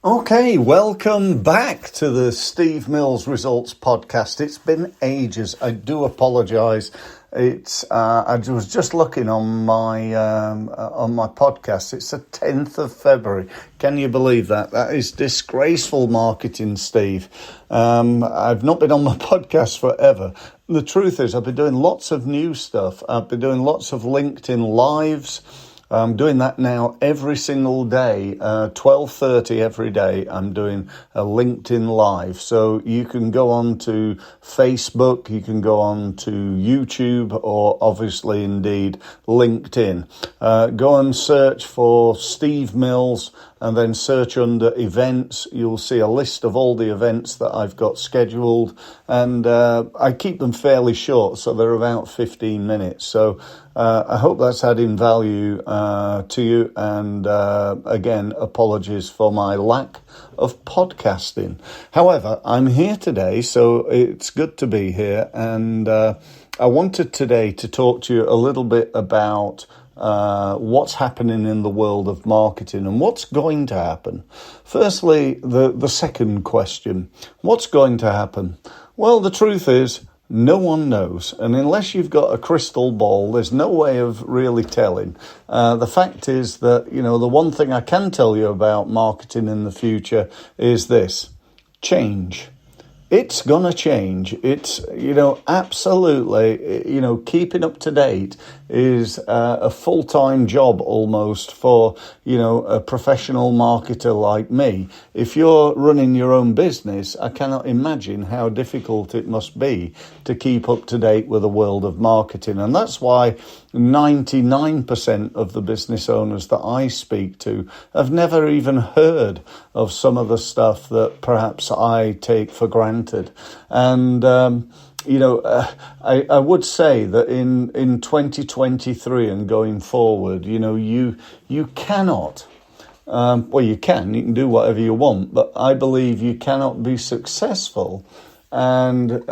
Okay, welcome back to the Steve Mills Results Podcast. It's been ages. I do apologise. I was just looking on my podcast. It's the 10th of February. Can you believe that? That is disgraceful marketing, Steve. I've not been on my podcast forever. The truth is, I've been doing lots of new stuff. I've been doing lots of LinkedIn Lives. I'm doing that now every single day, 12:30 every day. I'm doing a LinkedIn Live. So you can go on to Facebook, you can go on to YouTube, or obviously indeed LinkedIn. Go and search for Steve Mills and then search under events. You'll see a list of all the events that I've got scheduled, and I keep them fairly short, so they're about 15 minutes. So I hope that's adding value to you, and again, apologies for my lack of podcasting. However, I'm here today, so it's good to be here, and I wanted today to talk to you a little bit about what's happening in the world of marketing and what's going to happen. Firstly, the second question, what's going to happen? Well, the truth is, no one knows. And unless you've got a crystal ball, there's no way of really telling. The fact is that, the one thing I can tell you about marketing in the future is this: change. It's going to change. It's, absolutely, keeping up to date is a full-time job almost for, a professional marketer like me. If you're running your own business, I cannot imagine how difficult it must be to keep up to date with the world of marketing. And that's why 99% of the business owners that I speak to have never even heard of some of the stuff that perhaps I take for granted. And, I would say that in 2023 and going forward, you cannot, you can do whatever you want, but I believe you cannot be successful and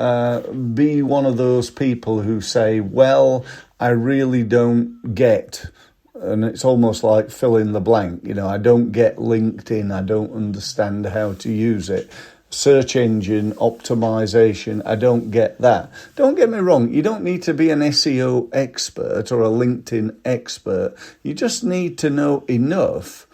be one of those people who say, well, I really don't get, and it's almost like fill in the blank, I don't get LinkedIn, I don't understand how to use it. Search engine optimization, I don't get that. Don't get me wrong, you don't need to be an SEO expert or a LinkedIn expert. You just need to know enough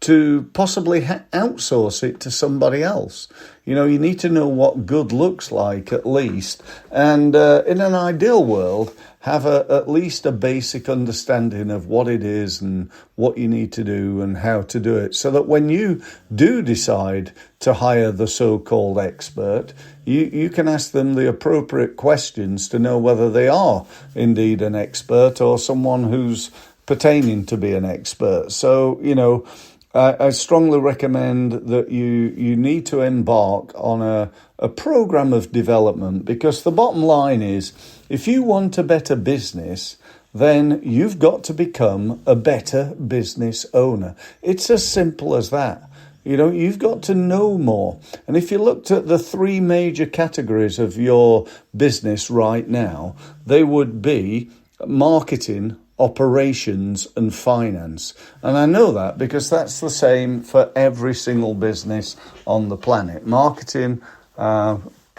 to possibly outsource it to somebody else. You need to know what good looks like at least. And in an ideal world, have at least a basic understanding of what it is and what you need to do and how to do it, so that when you do decide to hire the so-called expert, you can ask them the appropriate questions to know whether they are indeed an expert or someone who's pertaining to be an expert. So, I strongly recommend that you need to embark on a program of development, because the bottom line is, if you want a better business, then you've got to become a better business owner. It's as simple as that. You've got to know more. And if you looked at the three major categories of your business right now, they would be marketing, operations and finance. And I know that because that's the same for every single business on the planet. Marketing,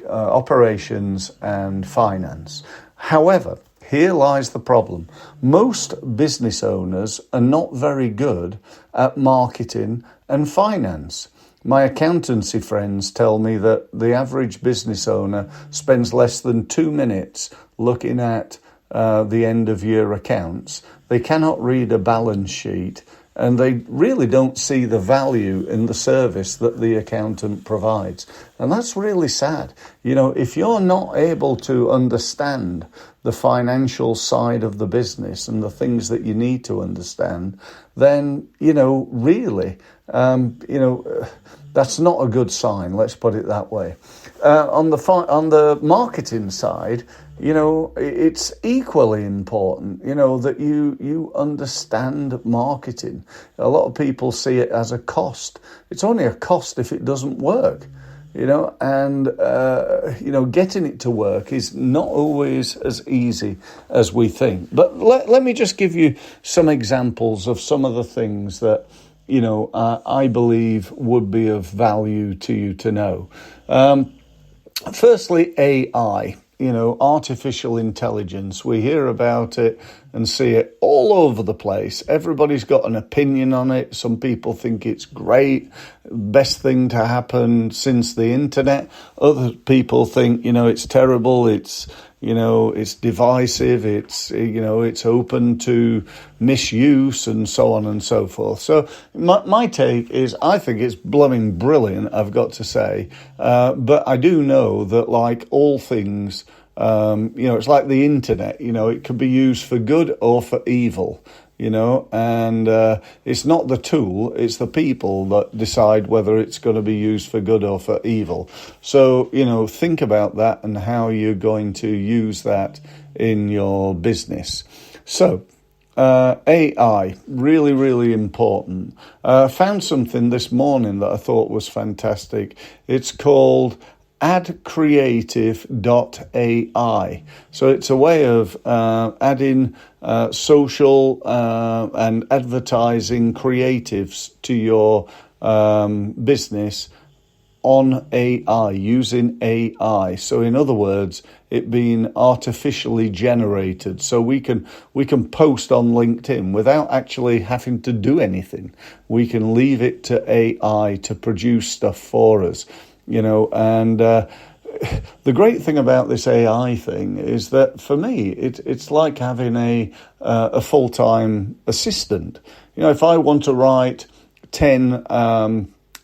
operations and finance. However, here lies the problem. Most business owners are not very good at marketing and finance. My accountancy friends tell me that the average business owner spends less than 2 minutes looking at the end of year accounts. They cannot read a balance sheet, and they really don't see the value in the service that the accountant provides. And that's really sad. If you're not able to understand the financial side of the business and the things that you need to understand, then, really, that's not a good sign. Let's put it that way. On the marketing side, it's equally important, that you understand marketing. A lot of people see it as a cost. It's only a cost if it doesn't work, and getting it to work is not always as easy as we think. But let me just give you some examples of some of the things that, I believe would be of value to you to know. Firstly, AI, artificial intelligence. We hear about it and see it all over the place. Everybody's got an opinion on it. Some people think it's great, best thing to happen since the internet. Other people think, it's terrible. It's divisive. It's open to misuse and so on and so forth. So my take is I think it's blooming brilliant, I've got to say. But I do know that like all things, it's like the internet, it can be used for good or for evil, and it's not the tool, it's the people that decide whether it's going to be used for good or for evil. So, think about that and how you're going to use that in your business. So, AI, really, really important. Found something this morning that I thought was fantastic. It's called addcreative.ai. So it's a way of adding social and advertising creatives to your business on AI, using AI. So in other words, it being artificially generated. So we can post on LinkedIn without actually having to do anything. We can leave it to AI to produce stuff for us. And the great thing about this AI thing is that for me, it's like having a full-time assistant. If I want to write 10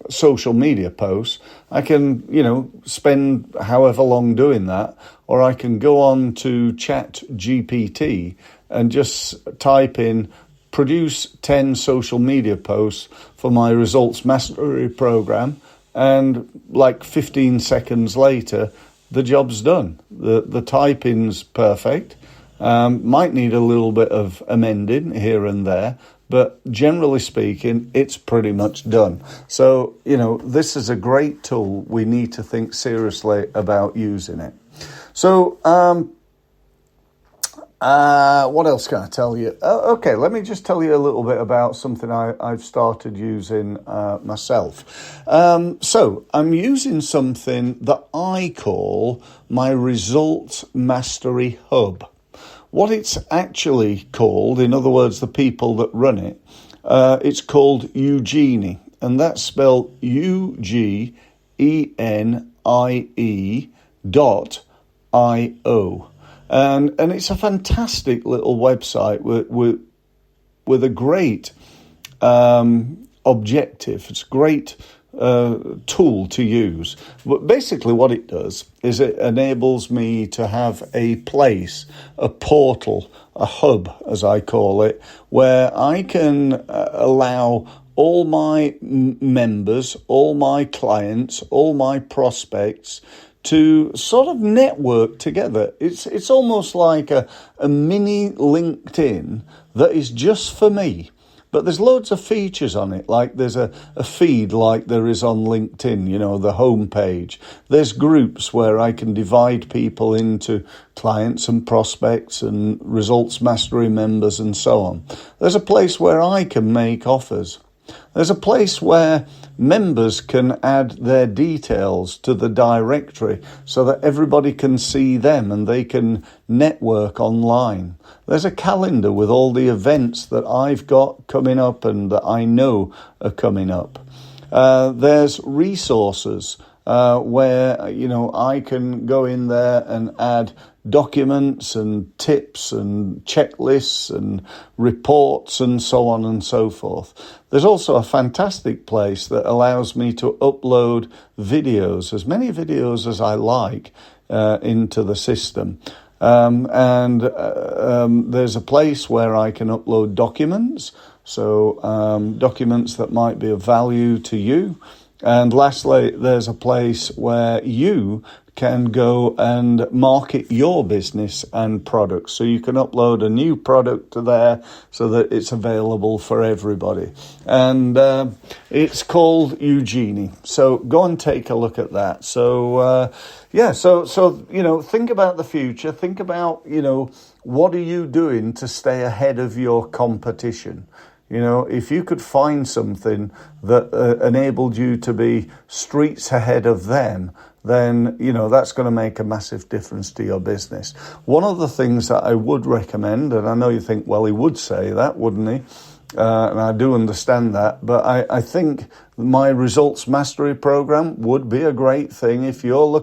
social media posts, I can, spend however long doing that, or I can go on to ChatGPT and just type in produce 10 social media posts for my results mastery program. And like 15 seconds later, the job's done. The typing's perfect. Might need a little bit of amending here and there, but generally speaking, it's pretty much done. So, this is a great tool. We need to think seriously about using it. So, what else can I tell you? Okay, let me just tell you a little bit about something I've started using myself. So I'm using something that I call my Results Mastery Hub. What it's actually called, in other words, the people that run it, it's called Ugenie, and that's spelled UGENIE.io. And it's a fantastic little website with a great objective. It's a great tool to use. But basically what it does is it enables me to have a place, a portal, a hub, as I call it, where I can allow all my members, all my clients, all my prospects to sort of network together. It's almost like a mini LinkedIn that is just for me. But there's loads of features on it, like there's a feed like there is on LinkedIn, the homepage. There's groups where I can divide people into clients and prospects and results mastery members and so on. There's a place where I can make offers. There's a place where members can add their details to the directory so that everybody can see them and they can network online. There's a calendar with all the events that I've got coming up and that I know are coming up. There's resources where, I can go in there and add documents and tips and checklists and reports and so on and so forth. There's also a fantastic place that allows me to upload videos, as many videos as I like, into the system. There's a place where I can upload documents, so documents that might be of value to you. And lastly, there's a place where you can go and market your business and products. So you can upload a new product to there so that it's available for everybody. And it's called Ugenie. So go and take a look at that. So, think about the future. Think about, what are you doing to stay ahead of your competition? You know, if you could find something that enabled you to be streets ahead of them, then, you know, that's going to make a massive difference to your business. One of the things that I would recommend, and I know you think, well, he would say that, wouldn't he? And I do understand that, but I think my results mastery program would be a great thing if you're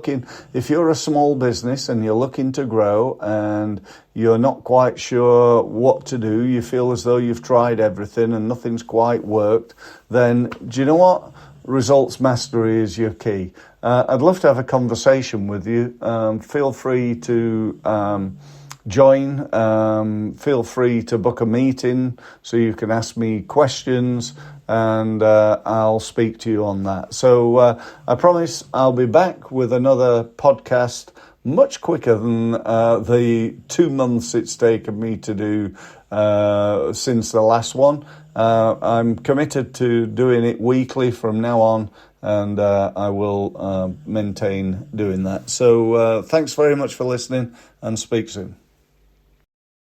a small business and you're looking to grow and you're not quite sure what to do, you feel as though you've tried everything and nothing's quite worked, then do you know what? Results mastery is your key. I'd love to have a conversation with you. Feel free to join. Feel free to book a meeting so you can ask me questions, and I'll speak to you on that. So I promise I'll be back with another podcast much quicker than the 2 months it's taken me to do since the last one. I'm committed to doing it weekly from now on, and I will maintain doing that. So thanks very much for listening, and speak soon.